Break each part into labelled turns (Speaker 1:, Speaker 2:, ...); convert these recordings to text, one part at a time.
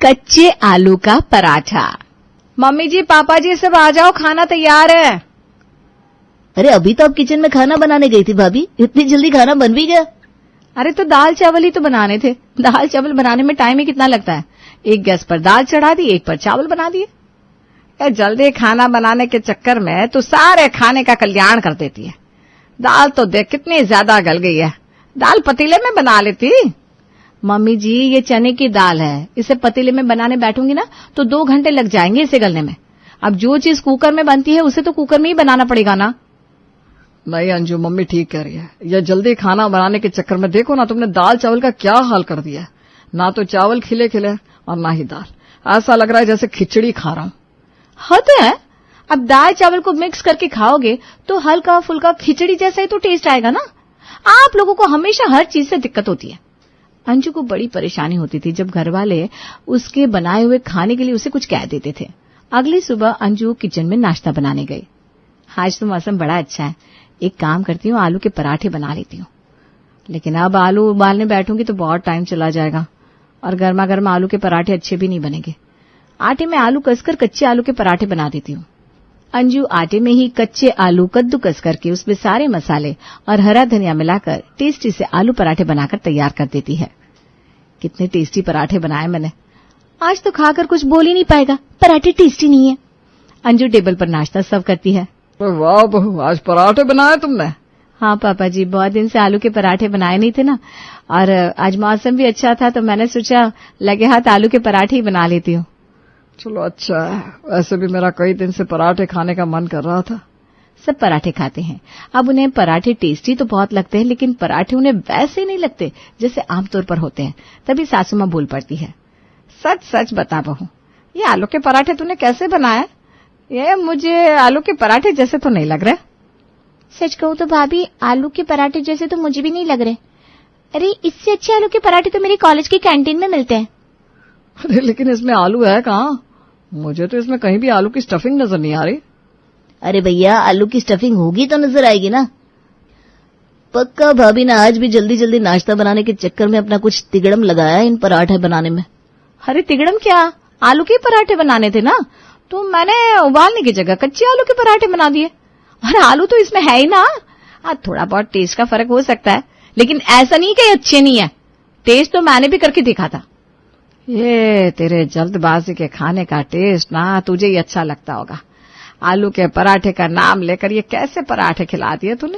Speaker 1: कच्चे आलू का पराठा। मम्मी जी, पापा जी, सब आ जाओ, खाना तैयार है।
Speaker 2: अरे अभी तो आप किचन में खाना बनाने गई थी भाभी, इतनी जल्दी खाना बन भी गया?
Speaker 1: अरे तो दाल चावल ही तो बनाने थे। दाल चावल बनाने में टाइम ही कितना लगता है। एक गैस पर दाल चढ़ा दी, एक पर चावल बना दिए। जल्दी खाना बनाने के चक्कर में तो सारे खाने का कल्याण कर देती है। दाल तो देख कितनी ज्यादा गल गई है, दाल पतीले में बना लेती। मम्मी जी, ये चने की दाल है, इसे पतीले में बनाने बैठूंगी ना तो 2 घंटे लग जाएंगे इसे गलने में। अब जो चीज कुकर में बनती है उसे तो कुकर में ही बनाना पड़ेगा ना।
Speaker 3: नहीं अंजू, मम्मी ठीक कह रही है। यह जल्दी खाना बनाने के चक्कर में देखो ना, तुमने दाल चावल का क्या हाल कर दिया है। ना तो चावल खिले खिले और ना ही दाल। ऐसा लग रहा है जैसे खिचड़ी खा रहा हूं।
Speaker 1: हद है, अब दाल चावल को मिक्स करके खाओगे तो हल्का फुल्का खिचड़ी जैसा ही तो टेस्ट आएगा ना। आप लोगों को हमेशा हर चीज से दिक्कत होती है। अंजू को बड़ी परेशानी होती थी जब घर वाले उसके बनाए हुए खाने के लिए उसे कुछ कह देते थे। अगली सुबह अंजू किचन में नाश्ता बनाने गई। आज तो मौसम बड़ा अच्छा है, एक काम करती हूँ, आलू के पराठे बना लेती हूँ। लेकिन अब आलू उबालने बैठूंगी तो बहुत टाइम चला जाएगा और गर्मा गर्म आलू के पराठे अच्छे भी नहीं बनेंगे। आटे में आलू कसकर कच्चे आलू के पराठे बना देती हूँ। अंजू आटे में ही कच्चे आलू कद्दूकस करके उसमें सारे मसाले और हरा धनिया मिलाकर टेस्टी से आलू पराठे बनाकर तैयार कर देती है। कितने टेस्टी पराठे बनाए मैंने, आज तो खाकर कुछ बोल ही नहीं पाएगा, पराठे टेस्टी नहीं है। अंजू टेबल पर नाश्ता सर्व करती है।
Speaker 3: वाह बहू, आज पराठे बनाए तुमने?
Speaker 1: हाँ पापा जी, बहुत दिन से आलू के पराठे बनाए नहीं थे ना, और आज मौसम भी अच्छा था तो मैंने सोचा लगे हाथ आलू के पराठे ही बना लेती हूँ।
Speaker 3: चलो अच्छा है, वैसे भी मेरा कई दिन से पराठे खाने का मन कर रहा था।
Speaker 1: सब पराठे खाते हैं। अब उन्हें पराठे टेस्टी तो बहुत लगते हैं, लेकिन पराठे उन्हें वैसे नहीं लगते जैसे आमतौर पर होते हैं। तभी सासू माँ बोल पड़ती है, सच सच बता बहू, ये आलू के पराठे तूने कैसे बनाए? ये मुझे आलू के पराठे जैसे तो नहीं लग रहे।
Speaker 4: सच कहूँ तो भाभी, आलू के पराठे जैसे तो मुझे भी नहीं लग रहे। अरे इससे अच्छे आलू के पराठे तो मेरे कॉलेज की कैंटीन में मिलते हैं।
Speaker 3: अरे लेकिन इसमें आलू है कहाँ? मुझे तो इसमें कहीं भी आलू की स्टफिंग नजर नहीं आ रही।
Speaker 2: अरे भैया, आलू की स्टफिंग होगी तो नजर आएगी ना। पक्का भाभी ने आज भी जल्दी जल्दी नाश्ता बनाने के चक्कर में अपना कुछ तिगड़म लगाया इन पराठे बनाने में।
Speaker 1: अरे तिगड़म क्या, आलू के पराठे बनाने थे ना, तो मैंने उबालने की जगह कच्चे आलू के पराठे बना दिए। और आलू तो इसमें है ही ना। थोड़ा बहुत टेस्ट का फर्क हो सकता है, लेकिन ऐसा नहीं कि अच्छे नहीं है। टेस्ट तो मैंने भी करके देखा था। ये तेरे जल्दबाजी के खाने का टेस्ट ना तुझे ही अच्छा लगता होगा। आलू के पराठे का नाम लेकर ये कैसे पराठे खिला दिए तूने?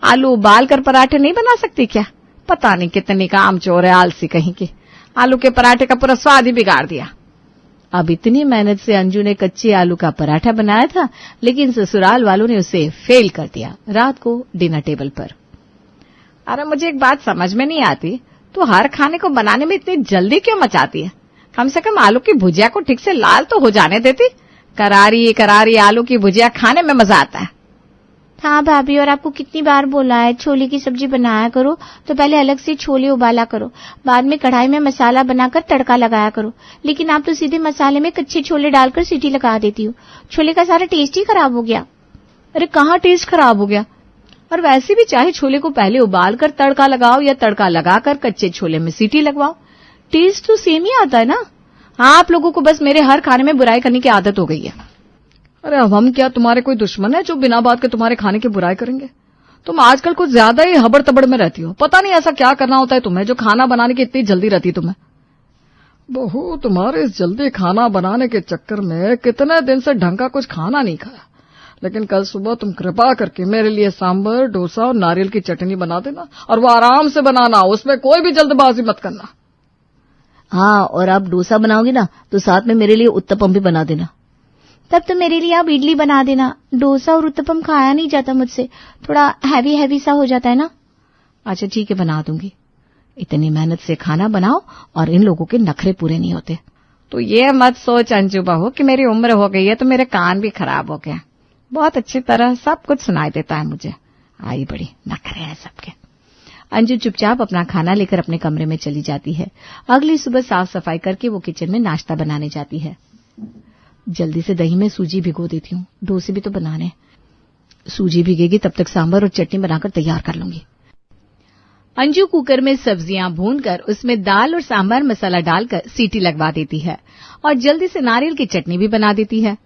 Speaker 1: आलू उबाल कर पराठे नहीं बना सकती क्या? पता नहीं कितनी कामचोर है, आलसी कहीं की। आलू के पराठे का पूरा स्वाद ही बिगाड़ दिया। अब इतनी मेहनत से अंजू ने कच्चे आलू का पराठा बनाया था, लेकिन ससुराल वालों ने उसे फेल कर दिया रात को डिनर टेबल पर। अरे मुझे एक बात समझ में नहीं आती, तो हर खाने को बनाने में इतनी जल्दी क्यों मचाती है? कम से कम आलू की भुजिया को ठीक से लाल तो हो जाने देती। करारी करारी आलू की भुजिया खाने में मजा आता है।
Speaker 4: हाँ भाभी, और आपको कितनी बार बोला है, छोले की सब्जी बनाया करो तो पहले अलग से छोले उबाला करो, बाद में कढ़ाई में मसाला बनाकर तड़का लगाया करो। लेकिन आप तो सीधे मसाले में कच्चे छोले डालकर सीटी लगा देती हो। छोले का सारा टेस्ट ही खराब हो गया।
Speaker 1: अरे कहाँ टेस्ट खराब हो गया? और वैसे भी चाहे छोले को पहले उबाल कर तड़का लगाओ या तड़का लगाकर कच्चे छोले में सीटी लगवाओ, टेस्ट तो सेम ही आता है ना। आप लोगों को बस मेरे हर खाने में बुराई करने की आदत हो गई है।
Speaker 3: अरे अब हम क्या तुम्हारे कोई दुश्मन है जो बिना बात के तुम्हारे खाने की बुराई करेंगे? तुम आजकल कुछ ज्यादा ही हबड़ तबड़ में रहती हो। पता नहीं ऐसा क्या करना होता है तुम्हें जो खाना बनाने की इतनी जल्दी रहती है तुम्हें। बहू, तुम्हारे इस जल्दी खाना बनाने के चक्कर में कितने दिन से ढंग का कुछ खाना नहीं खाया। लेकिन कल सुबह तुम कृपा करके मेरे लिए सांभर, डोसा और नारियल की चटनी बना देना, और वो आराम से बनाना, उसमें कोई भी जल्दबाजी मत करना।
Speaker 2: हाँ, और आप डोसा बनाओगी ना तो साथ में मेरे लिए उत्तपम भी बना देना।
Speaker 4: तब तो मेरे लिए आप इडली बना देना। डोसा और उत्तपम खाया नहीं जाता मुझसे, थोड़ा हैवी हैवी सा हो जाता है ना।
Speaker 1: अच्छा ठीक है, बना दूंगी। इतनी मेहनत से खाना बनाओ और इन लोगों के नखरे पूरे नहीं होते। तो ये मत सोच अंजू बहू कि मेरी उम्र हो गई है तो मेरे कान भी खराब हो गए। बहुत अच्छी तरह सब कुछ सुनाई देता है मुझे। आई बड़ी नखरे हैं सबके। अंजू चुपचाप अपना खाना लेकर अपने कमरे में चली जाती है। अगली सुबह साफ सफाई करके वो किचन में नाश्ता बनाने जाती है। जल्दी से दही में सूजी भिगो देती हूँ, डोसे भी तो बनाने। सूजी भिगेगी तब तक सांभर और चटनी बनाकर तैयार कर लूंगी। अंजू कुकर में सब्जियां भूनकर उसमें दाल और सांभर मसाला डालकर सीटी लगवा देती है और जल्दी से नारियल की चटनी भी बना देती है।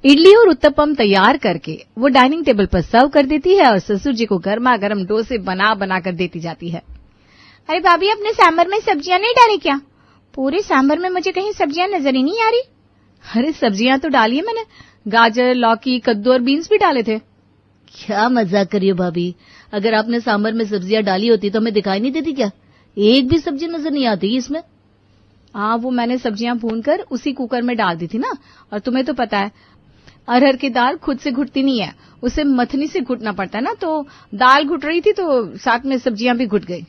Speaker 1: इडली और उत्तपम तैयार करके वो डाइनिंग टेबल पर सर्व कर देती है और ससुर जी को गर्मा गर्म डोसे बना बना कर देती जाती है।
Speaker 4: अरे भाभी, अपने सांभर में सब्जियां नहीं डाली क्या? पूरे सांभर में मुझे कहीं सब्जियां नजर ही नहीं आ रही।
Speaker 1: अरे सब्जियां तो डाली है मैंने, गाजर, लौकी, कद्दू और बीन्स भी डाले थे।
Speaker 2: क्या मजाक करिए भाभी, अगर आपने सांभर में सब्जियां डाली होती तो हमें दिखाई नहीं देती क्या? एक भी सब्जी नजर नहीं आती इसमें।
Speaker 1: हाँ, वो मैंने सब्जियां भूनकर उसी कुकर में डाल दी थी ना, और तुम्हें तो पता है अरहर की दाल खुद से घुटती नहीं है, उसे मथनी से घुटना पड़ता है ना, तो दाल घुट रही थी तो साथ में सब्जियां भी घुट गई।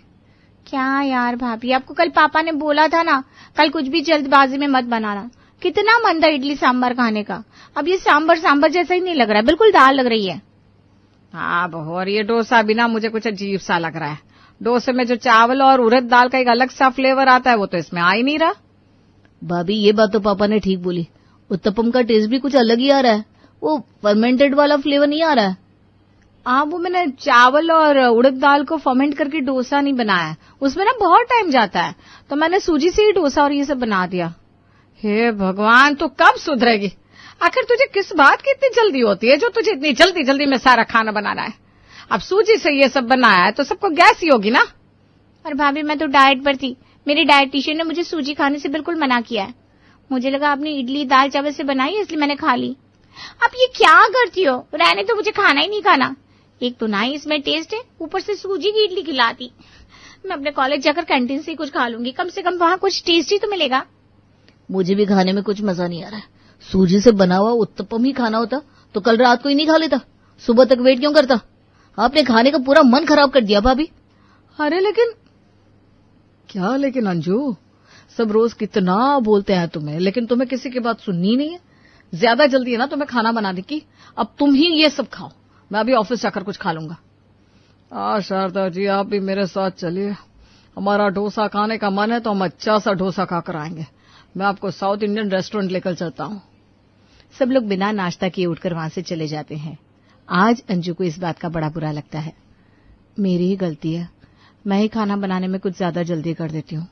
Speaker 4: क्या यार भाभी, आपको कल पापा ने बोला था ना, कल कुछ भी जल्दबाजी में मत बनाना। कितना मन था इडली सांभर खाने का, अब ये सांभर जैसा ही नहीं लग रहा है, बिल्कुल दाल लग रही है।
Speaker 3: हाँ बहू, और ये डोसा भी ना मुझे कुछ अजीब सा लग रहा है। डोसे में जो चावल और उड़द दाल का एक अलग सा फ्लेवर आता है वो तो इसमें आ ही नहीं रहा।
Speaker 2: भाभी ये बात तो पापा ने ठीक बोली, उत्तपम का टेस्ट भी कुछ अलग ही आ रहा है, वो फर्मेंटेड वाला फ्लेवर नहीं आ रहा है।
Speaker 1: हाँ, वो मैंने चावल और उड़द दाल को फर्मेंट करके डोसा नहीं बनाया है, उसमें ना बहुत टाइम जाता है, तो मैंने सूजी से ही डोसा और ये सब बना दिया।
Speaker 3: हे भगवान, तो कब सुधरेगी? आखिर तुझे किस बात की इतनी जल्दी होती है जो तुझे इतनी जल्दी जल्दी में सारा खाना बनाना है? अब सूजी से ये सब बनाया है तो सबको गैस ही होगी ना।
Speaker 4: और भाभी, मैं तो डाइट पर थी, मेरी डाइटिशियन ने मुझे सूजी खाने से बिल्कुल मना किया है। मुझे लगा आपने इडली दाल चावल से बनाई है इसलिए मैंने खा ली। अब ये क्या करती हो, रहने तो मुझे खाना ही नहीं खाना। एक तो ना ही इसमें टेस्ट है, ऊपर से सूजी की इडली खिलाती। मैं अपने कॉलेज जाकर कैंटीन से ही कुछ खा लूंगी, कम से कम वहां कुछ टेस्टी तो मिलेगा।
Speaker 2: मुझे भी खाने में कुछ मजा नहीं आ रहा है। सूजी से बना हुआ उत्तपम ही खाना होता तो कल रात को ही नहीं खा लेता, सुबह तक वेट क्यों करता? आपने खाने का पूरा मन खराब कर दिया भाभी।
Speaker 3: अरे लेकिन क्या लेकिन अंजू, सब रोज कितना बोलते हैं तुम्हें, लेकिन तुम्हें किसी की बात सुननी नहीं है। ज्यादा जल्दी है ना तुम्हें खाना बनाने की, अब तुम ही ये सब खाओ, मैं अभी ऑफिस जाकर कुछ खा लूंगा। शारदा जी, आप भी मेरे साथ चलिए, हमारा डोसा खाने का मन है तो हम अच्छा सा डोसा खाकर आएंगे। मैं आपको साउथ इंडियन रेस्टोरेंट लेकर चलता हूँ।
Speaker 1: सब लोग बिना नाश्ता किए उठकर वहां से चले जाते हैं। आज अंजू को इस बात का बड़ा बुरा लगता है, मेरी ही गलती है, मैं ही खाना बनाने में कुछ ज्यादा जल्दी कर देती हूँ।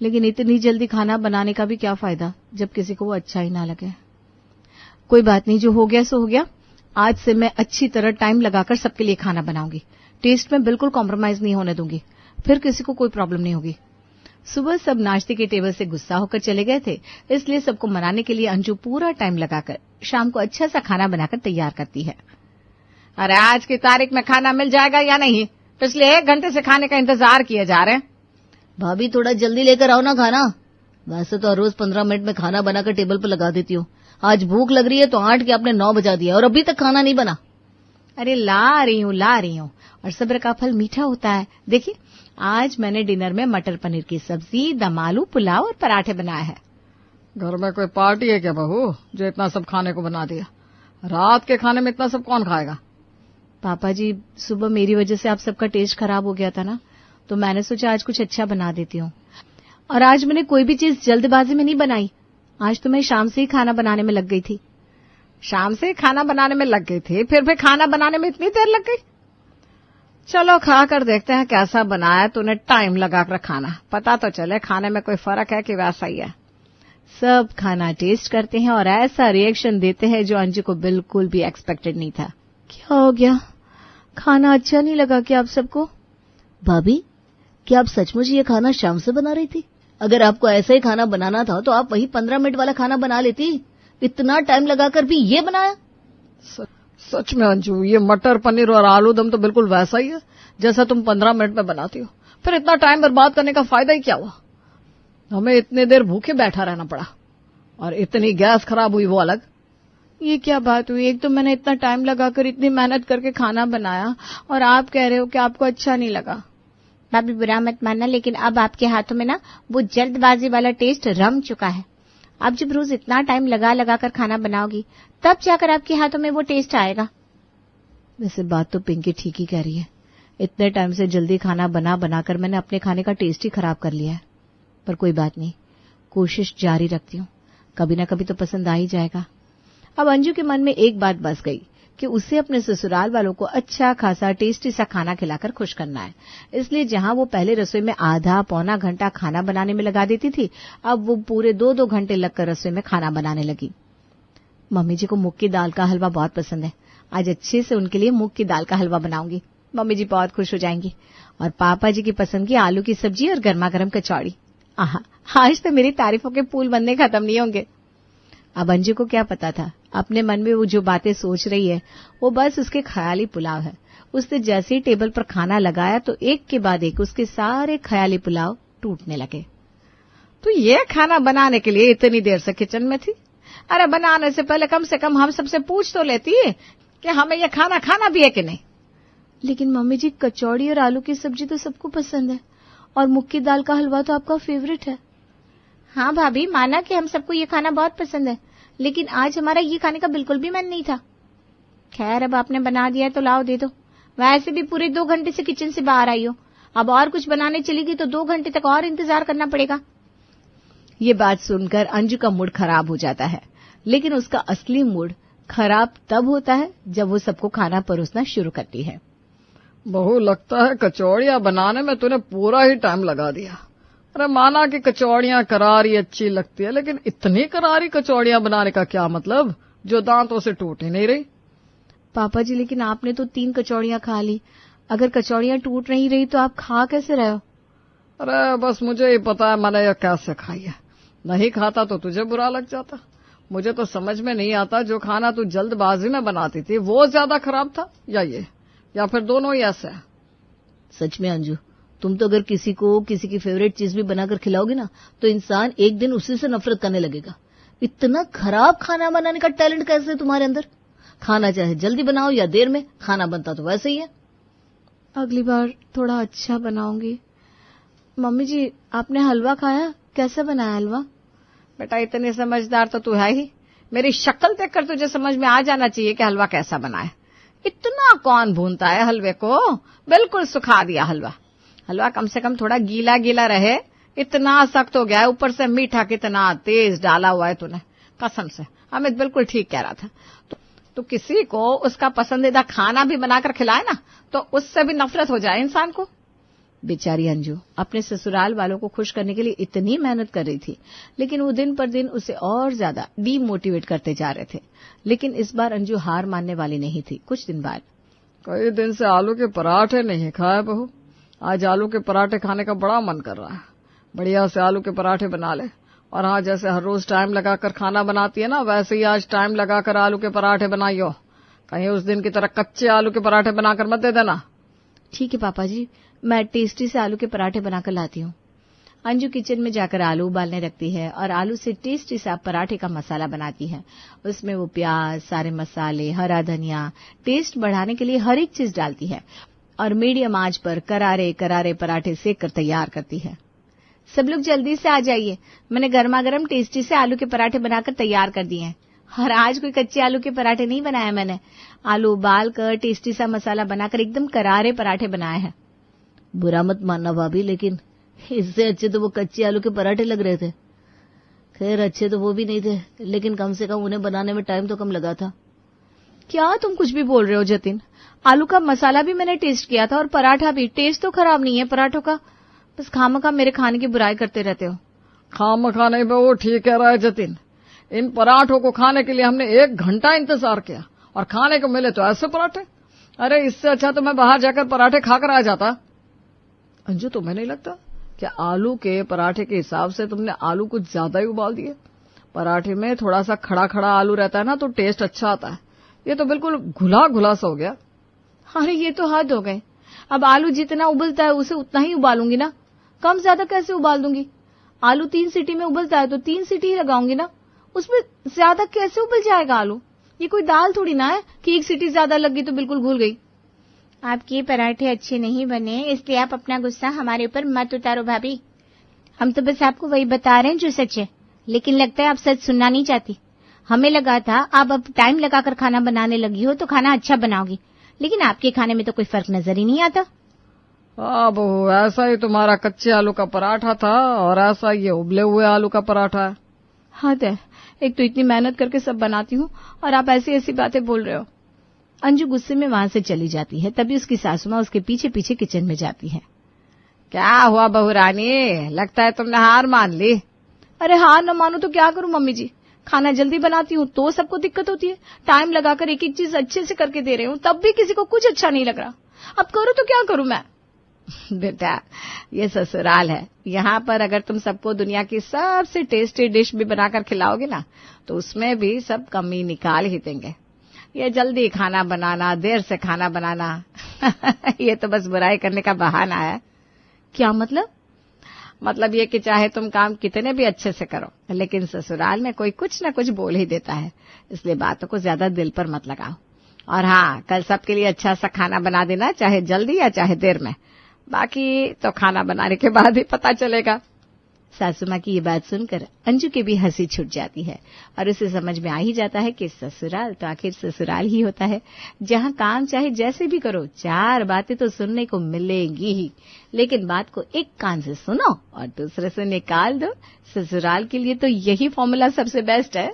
Speaker 1: लेकिन इतनी जल्दी खाना बनाने का भी क्या फायदा जब किसी को वो अच्छा ही ना लगे। कोई बात नहीं, जो हो गया सो हो गया। आज से मैं अच्छी तरह टाइम लगाकर सबके लिए खाना बनाऊंगी, टेस्ट में बिल्कुल कॉम्प्रोमाइज नहीं होने दूंगी, फिर किसी को कोई प्रॉब्लम नहीं होगी। सुबह सब नाश्ते के टेबल से गुस्सा होकर चले गए थे, इसलिए सबको मनाने के लिए अंजू पूरा टाइम लगाकर शाम को अच्छा सा खाना बनाकर तैयार करती है।
Speaker 3: अरे आज की तारीख में खाना मिल जाएगा या नहीं? पिछले 1 घंटे से खाने का इंतजार किए जा रहे हैं।
Speaker 2: भाभी थोड़ा जल्दी लेकर आओ ना खाना। वैसे तो रोज 15 मिनट में खाना बनाकर टेबल पर लगा देती हूँ, आज भूख लग रही है तो 8 के आपने 9 बजा दिया और अभी तक खाना नहीं बना।
Speaker 1: अरे ला रही हूँ, और सब्र का फल मीठा होता है। देखिए, आज मैंने डिनर में मटर पनीर की सब्जी, दम आलू, पुलाव और पराठे बनाए हैं।
Speaker 3: घर में कोई पार्टी है क्या बहू जो इतना सब खाने को बना दिया? रात के खाने में इतना सब कौन खाएगा?
Speaker 1: पापा जी, सुबह मेरी वजह से आप सबका टेस्ट खराब हो गया था ना, तो मैंने सोचा आज कुछ अच्छा बना देती हूँ। और आज मैंने कोई भी चीज जल्दबाजी में नहीं बनाई, आज तो मैं शाम से ही खाना बनाने में लग गई थी।
Speaker 3: शाम से खाना बनाने में लग गई थी, फिर भी खाना बनाने में इतनी देर लग गई? चलो खा कर देखते हैं कैसा बनाया तूने, टाइम लगा कर खाना, पता तो चले खाने में कोई फर्क है कि वैसा ही है।
Speaker 1: सब खाना टेस्ट करते हैं और ऐसा रिएक्शन देते हैं जो अंजू को बिल्कुल भी एक्सपेक्टेड नहीं था। क्या हो गया, खाना अच्छा नहीं लगा क्या आप सबको?
Speaker 2: भाभी, क्या आप सचमुच ये खाना शाम से बना रही थी? अगर आपको ऐसा ही खाना बनाना था तो आप वही 15 मिनट वाला खाना बना लेती, इतना टाइम लगाकर भी ये बनाया?
Speaker 3: सच में अंजू, ये मटर पनीर और आलू दम तो बिल्कुल वैसा ही है जैसा तुम 15 मिनट में बनाती हो, फिर इतना टाइम बर्बाद करने का फायदा ही क्या हुआ? हमें इतने देर भूखे बैठा रहना पड़ा और इतनी गैस खराब हुई वो अलग।
Speaker 1: ये क्या बात हुई, एक तो मैंने इतना टाइम लगाकर इतनी मेहनत करके खाना बनाया और आप कह रहे हो कि आपको अच्छा नहीं लगा।
Speaker 4: भाभी बुरा मत मानना, लेकिन अब आपके हाथों में ना वो जल्दबाजी वाला टेस्ट रम चुका है। आप जब रोज इतना टाइम लगा कर खाना बनाओगी तब जाकर आपके हाथों में वो टेस्ट आएगा।
Speaker 1: वैसे बात तो पिंकी ठीक ही कह रही है, इतने टाइम से जल्दी खाना बनाकर मैंने अपने खाने का टेस्ट ही खराब कर लिया है। पर कोई बात नहीं, कोशिश जारी रखती हूँ, कभी ना कभी तो पसंद आ ही जाएगा। अब अंजू के मन में एक बात बस गई कि उसे अपने ससुराल वालों को अच्छा खासा टेस्टी सा खाना खिलाकर खुश करना है। इसलिए जहां वो पहले रसोई में आधा पौना घंटा खाना बनाने में लगा देती थी, अब वो पूरे 2-2 घंटे लगकर रसोई में खाना बनाने लगी। मम्मी जी को मूंग की दाल का हलवा बहुत पसंद है। आज अच्छे से उनके लिए मूंग की दाल का हलवा बनाऊंगी। मम्मी जी बहुत खुश हो जाएंगी। और पापा जी की पसंद की आलू की सब्जी और गर्मा गर्म कचौड़ी। आहा, आज तो मेरी तारीफों के पुल बनने खत्म नहीं होंगे। अब अंजू को क्या पता था, अपने मन में वो जो बातें सोच रही है वो बस उसके ख्याली पुलाव है। उसने जैसे ही टेबल पर खाना लगाया तो एक के बाद एक उसके सारे ख्याली पुलाव टूटने लगे। तो ये खाना बनाने के लिए इतनी देर से किचन में थी? अरे बनाने से पहले कम से कम हम सबसे पूछ तो लेती है कि हमें ये खाना खाना भी है कि नहीं। लेकिन मम्मी जी, कचौड़ी और आलू की सब्जी तो सबको पसंद है और मूंग की दाल का हलवा तो आपका फेवरेट है।
Speaker 4: हाँ भाभी, माना कि हम सबको ये खाना बहुत पसंद है, लेकिन आज हमारा ये खाने का बिल्कुल भी मन नहीं था। खैर, अब आपने बना दिया है तो लाओ दे दो। वैसे भी पूरे 2 घंटे से किचन से बाहर आई हो, अब और कुछ बनाने चलेगी तो 2 घंटे तक और इंतजार करना पड़ेगा।
Speaker 1: ये बात सुनकर अंजू का मूड खराब हो जाता है, लेकिन उसका असली मूड खराब तब होता है जब वो सबको खाना परोसना शुरू करती है।
Speaker 3: बहू, लगता है कचौड़ियां बनाने में तूने पूरा ही टाइम लगा दिया। अरे माना कि कचौड़ियां करारी अच्छी लगती है, लेकिन इतनी करारी कचौड़ियां बनाने का क्या मतलब जो दांतों से टूट ही नहीं रही।
Speaker 1: पापा जी, लेकिन आपने तो 3 कचौड़ियां खा ली। अगर कचौड़ियां टूट नहीं रही तो आप खा कैसे रहे हो?
Speaker 3: अरे बस मुझे ही पता है मैंने यह कैसे खाई है। नहीं खाता तो तुझे बुरा लग जाता। मुझे तो समझ में नहीं आता, जो खाना तू जल्दबाजी में बनाती थी वो ज्यादा खराब था या ये, या फिर दोनों ही ऐसे है।
Speaker 2: सच में अंजू, तुम तो अगर किसी को किसी की फेवरेट चीज भी बनाकर खिलाओगे ना तो इंसान एक दिन उसी से नफरत करने लगेगा। इतना खराब खाना बनाने का टैलेंट कैसे है तुम्हारे अंदर? खाना चाहे जल्दी बनाओ या देर में, खाना बनता तो वैसे ही है।
Speaker 1: अगली बार थोड़ा अच्छा बनाऊंगी। मम्मी जी, आपने हलवा खाया? कैसे बनाया हलवा?
Speaker 3: बेटा, इतनी समझदार तो तू है ही, मेरी शक्ल देखकर तुझे समझ में आ जाना चाहिए कि हलवा कैसा बना है। इतना कौन भूनता है हलवे को? बिल्कुल सुखा दिया हलवा। हलवा कम से कम थोड़ा गीला गीला रहे, इतना सख्त हो गया है। ऊपर से मीठा कितना तेज डाला हुआ है तूने, कसम से। अमित बिल्कुल ठीक कह रहा था। तो किसी को उसका पसंदीदा खाना भी बनाकर खिलाए ना तो उससे भी नफरत हो जाए इंसान को। बेचारी अंजू अपने ससुराल वालों को खुश करने के लिए इतनी मेहनत कर रही थी, लेकिन वो दिन पर दिन उसे और ज्यादा डीमोटिवेट करते जा रहे थे। लेकिन इस बार अंजू हार मानने वाली नहीं थी। कुछ दिन बाद, कई दिन से आलू के पराठे नहीं खाए बहू, आज आलू के पराठे खाने का बड़ा मन कर रहा है। बढ़िया से आलू के पराठे बना ले। और हाँ, जैसे हर रोज टाइम लगाकर खाना बनाती है ना, वैसे ही आज टाइम लगाकर आलू के पराठे बनाइयो। कहीं उस दिन की तरह कच्चे आलू के पराठे बनाकर मत दे देना।
Speaker 1: ठीक है पापा जी, मैं टेस्टी से आलू के पराठे बनाकर लाती हूँ। अंजू किचन में जाकर आलू उबालने रखती है और आलू से टेस्टी सा पराठे का मसाला बनाती है। उसमें वो प्याज, सारे मसाले, हरा धनिया, टेस्ट बढ़ाने के लिए हर एक चीज डालती है और मीडियम आंच पर करारे करारे पराठे सेक कर तैयार करती है। सब लोग जल्दी से आ जाइए, मैंने गर्मा गर्म टेस्टी से आलू के पराठे बनाकर तैयार कर दिए हैं। और आज कोई कच्चे आलू के पराठे नहीं बनाए मैंने, आलू उबाल कर टेस्टी सा मसाला बनाकर एकदम करारे पराठे बनाए हैं।
Speaker 2: बुरा मत मानना भाभी, लेकिन इससे अच्छे तो वो कच्चे आलू के पराठे लग रहे थे। खैर, अच्छे तो वो भी नहीं थे, लेकिन कम से कम उन्हें बनाने में टाइम तो कम लगा था।
Speaker 1: क्या तुम कुछ भी बोल रहे हो जतिन? आलू का मसाला भी मैंने टेस्ट किया था और पराठा भी। टेस्ट तो खराब नहीं है पराठों का, बस खामखा मेरे खाने की बुराई करते रहते हो।
Speaker 3: खामखा नहीं बे, वो ठीक कह रहा है जतिन। इन पराठों को खाने के लिए हमने 1 घंटा इंतजार किया और खाने को मिले तो ऐसे पराठे। अरे इससे अच्छा तो मैं बाहर जाकर पराठे खाकर आ जाता। अंजू, तुम्हें नहीं लगता कि आलू के पराठे के हिसाब से तुमने आलू कुछ ज्यादा ही उबाल दिए? पराठे में थोड़ा सा खड़ा खड़ा आलू रहता है ना तो टेस्ट अच्छा आता है। ये तो बिल्कुल घुला घुला सा हो गया।
Speaker 1: अरे ये तो हद हो गए। अब आलू जितना उबलता है उसे उतना ही उबालूंगी ना, कम ज्यादा कैसे उबाल दूंगी? आलू 3 सीटी में उबलता है तो 3 सीटी ही लगाऊंगी ना, उसमें ज्यादा कैसे उबल जाएगा आलू? ये कोई दाल थोड़ी ना है कि 1 सीटी ज्यादा लग गई तो बिल्कुल घुल गई।
Speaker 4: आपके पराठे अच्छे नहीं बने, इसलिए आप अपना गुस्सा हमारे ऊपर मत उतारो भाभी। हम तो बस आपको वही बता रहे हैं जो सच है, लेकिन लगता है आप सच सुनना नहीं चाहती। हमें लगा था आप अब टाइम लगाकर खाना बनाने लगी हो तो खाना अच्छा बनाओगी, लेकिन आपके खाने में तो कोई फर्क नजर ही नहीं आता।
Speaker 3: हाँ बहू, ऐसा ही तुम्हारा कच्चे आलू का पराठा था और ऐसा ये उबले हुए आलू का पराठा है।
Speaker 1: हद है, एक तो इतनी मेहनत करके सब बनाती हूँ और आप ऐसी ऐसी बातें बोल रहे हो।
Speaker 2: अंजू गुस्से में वहां से चली जाती है। तभी उसकी सासू माँ उसके पीछे पीछे किचन में जाती है।
Speaker 3: क्या हुआ बहू रानी, लगता है तुमने हार मान ली।
Speaker 2: अरे हार न मानो तो क्या करूं मम्मी जी, खाना जल्दी बनाती हूँ तो सबको दिक्कत होती है, टाइम लगाकर एक एक चीज अच्छे से करके दे रही हूँ तब भी किसी को कुछ अच्छा नहीं लग रहा। अब करूँ तो क्या करूं मैं।
Speaker 3: बेटा ये ससुराल है, यहाँ पर अगर तुम सबको दुनिया की सबसे टेस्टी डिश भी बनाकर खिलाओगे ना तो उसमें भी सब कमी निकाल ही देंगे। ये जल्दी खाना बनाना, देर से खाना बनाना ये तो बस बुराई करने का बहाना है।
Speaker 2: क्या मतलब?
Speaker 3: मतलब ये कि चाहे तुम काम कितने भी अच्छे से करो लेकिन ससुराल में कोई कुछ न कुछ बोल ही देता है, इसलिए बातों को ज्यादा दिल पर मत लगाओ। और हाँ, कल सबके लिए अच्छा सा खाना बना देना, चाहे जल्दी या चाहे देर में। बाकी तो खाना बनाने के बाद ही पता चलेगा।
Speaker 2: सासू माँ की ये बात सुनकर अंजू की भी हंसी छूट जाती है और उसे समझ में आ ही जाता है कि ससुराल तो आखिर ससुराल ही होता है, जहाँ काम चाहे जैसे भी करो चार बातें तो सुनने को मिलेंगी ही, लेकिन बात को एक कान से सुनो और दूसरे से निकाल दो। ससुराल के लिए तो यही फॉर्मूला सबसे बेस्ट है।